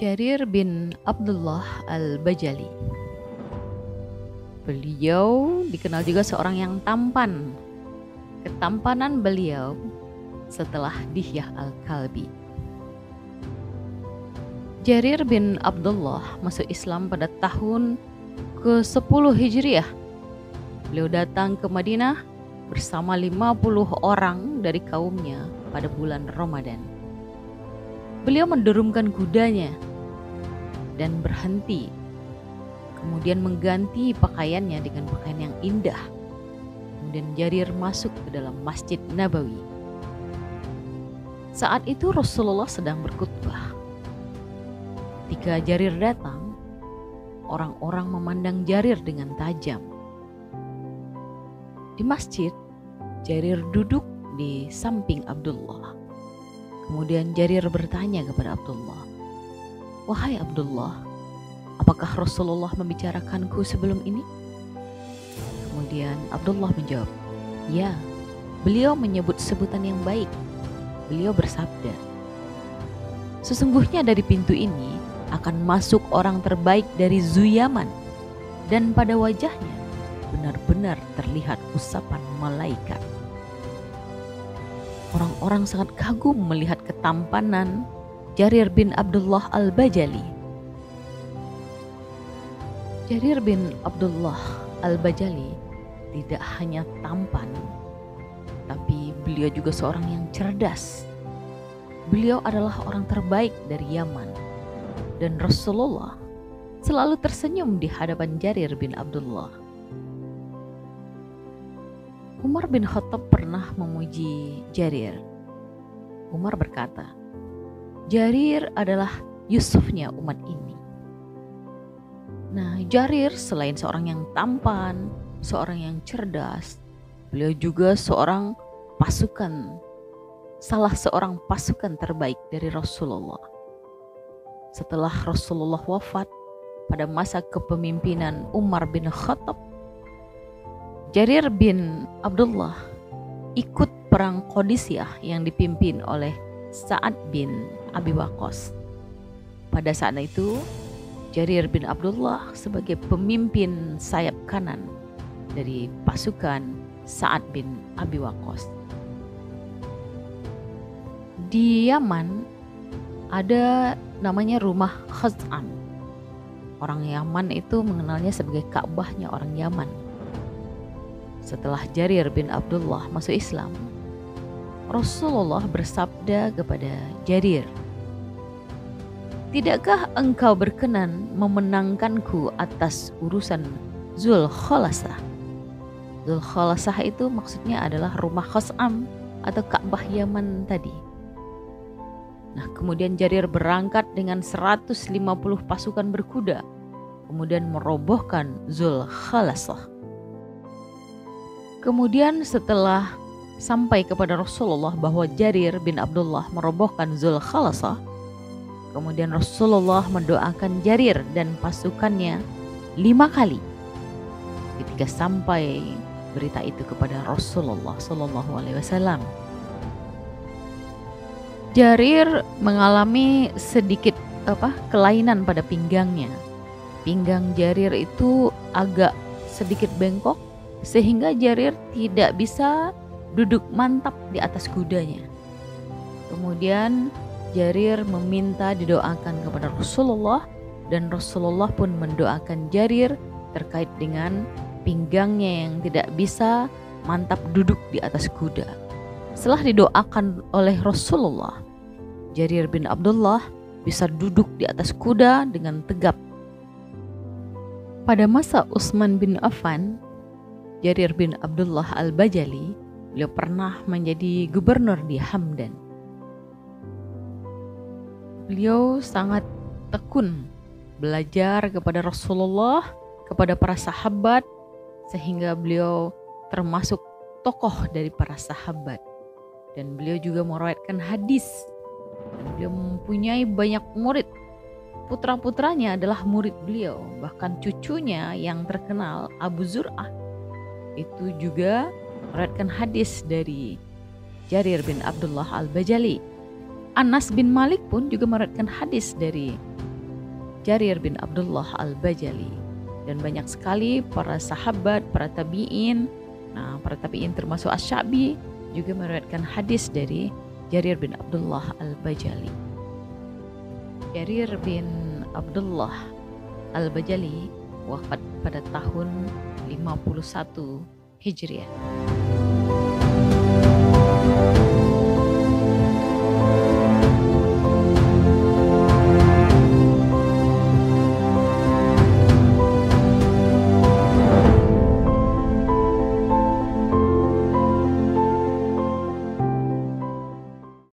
Jarir bin Abdullah Al-Bajali. Beliau dikenal juga seorang yang tampan. Ketampanan beliau setelah Dihyah Al-Kalbi. Jarir bin Abdullah masuk Islam pada tahun ke-10 Hijriah. Beliau datang ke Madinah bersama 50 orang dari kaumnya pada bulan Ramadan. Beliau mendurumkan kudanya dan berhenti, kemudian mengganti pakaiannya dengan pakaian yang indah. Kemudian Jarir masuk ke dalam Masjid Nabawi. Saat itu Rasulullah sedang berkhutbah. Ketika Jarir datang, orang-orang memandang Jarir dengan tajam. Di masjid, Jarir duduk di samping Abdullah. Kemudian Jarir bertanya kepada Abdullah, "Wahai Abdullah, apakah Rasulullah membicarakanku sebelum ini?" Kemudian Abdullah menjawab, "Ya, beliau menyebut sebutan yang baik. Beliau bersabda, sesungguhnya dari pintu ini akan masuk orang terbaik dari Zuyaman, dan pada wajahnya benar-benar terlihat usapan malaikat." Orang-orang sangat kagum melihat ketampanan Jarir bin Abdullah Al-Bajali. Jarir bin Abdullah Al-Bajali tidak hanya tampan, tapi beliau juga seorang yang cerdas. Beliau adalah orang terbaik dari Yaman, dan Rasulullah selalu tersenyum di hadapan Jarir bin Abdullah. Umar bin Khattab pernah memuji Jarir. Umar berkata, "Jarir adalah Yusufnya umat ini." Nah, Jarir selain seorang yang tampan, seorang yang cerdas, beliau juga salah seorang pasukan terbaik dari Rasulullah. Setelah Rasulullah wafat pada masa kepemimpinan Umar bin Khattab, Jarir bin Abdullah ikut perang Qadisiyah yang dipimpin oleh Sa'ad bin Abi Waqqas. Pada saat itu, Jarir bin Abdullah sebagai pemimpin sayap kanan dari pasukan Sa'ad bin Abi Waqqas. Di Yaman ada namanya rumah Khaz'am. Orang Yaman itu mengenalnya sebagai Ka'bahnya orang Yaman. Setelah Jarir bin Abdullah masuk Islam, Rasulullah bersabda kepada Jarir, "Tidakkah engkau berkenan memenangkanku atas urusan Zulkhalasah?" Zulkhalasah itu maksudnya adalah rumah Khaz'am atau Ka'bah Yaman tadi. Nah, kemudian Jarir berangkat dengan 150 pasukan berkuda, kemudian merobohkan Zulkhalasah. Kemudian setelah sampai kepada Rasulullah bahwa Jarir bin Abdullah merobohkan Zulkhalasah, kemudian Rasulullah mendoakan Jarir dan pasukannya 5 kali. Ketika sampai berita itu kepada Rasulullah SAW, Jarir mengalami sedikit kelainan pada pinggangnya. Pinggang Jarir itu agak sedikit bengkok, sehingga Jarir tidak bisa duduk mantap di atas kudanya. Kemudian Jarir meminta didoakan kepada Rasulullah, dan Rasulullah pun mendoakan Jarir terkait dengan pinggangnya yang tidak bisa mantap duduk di atas kuda. Setelah didoakan oleh Rasulullah, Jarir bin Abdullah bisa duduk di atas kuda dengan tegap. Pada masa Utsman bin Affan, Jarir bin Abdullah Al-Bajali, beliau pernah menjadi gubernur di Hamdan. Beliau sangat tekun belajar kepada Rasulullah, kepada para sahabat, sehingga beliau termasuk tokoh dari para sahabat. Dan beliau juga meriwayatkan hadis. Dan beliau mempunyai banyak murid. Putra-putranya adalah murid beliau. Bahkan cucunya yang terkenal, Abu Zur'ah, itu juga meriwayatkan hadis dari Jarir bin Abdullah Al-Bajali. Anas bin Malik pun juga meriwayatkan hadis dari Jarir bin Abdullah Al-Bajali. Dan banyak sekali para sahabat, para tabi'in, para tabi'in termasuk Asy-Sya'bi juga meriwayatkan hadis dari Jarir bin Abdullah Al-Bajali. Jarir bin Abdullah Al-Bajali wafat pada tahun 51 Hijriah.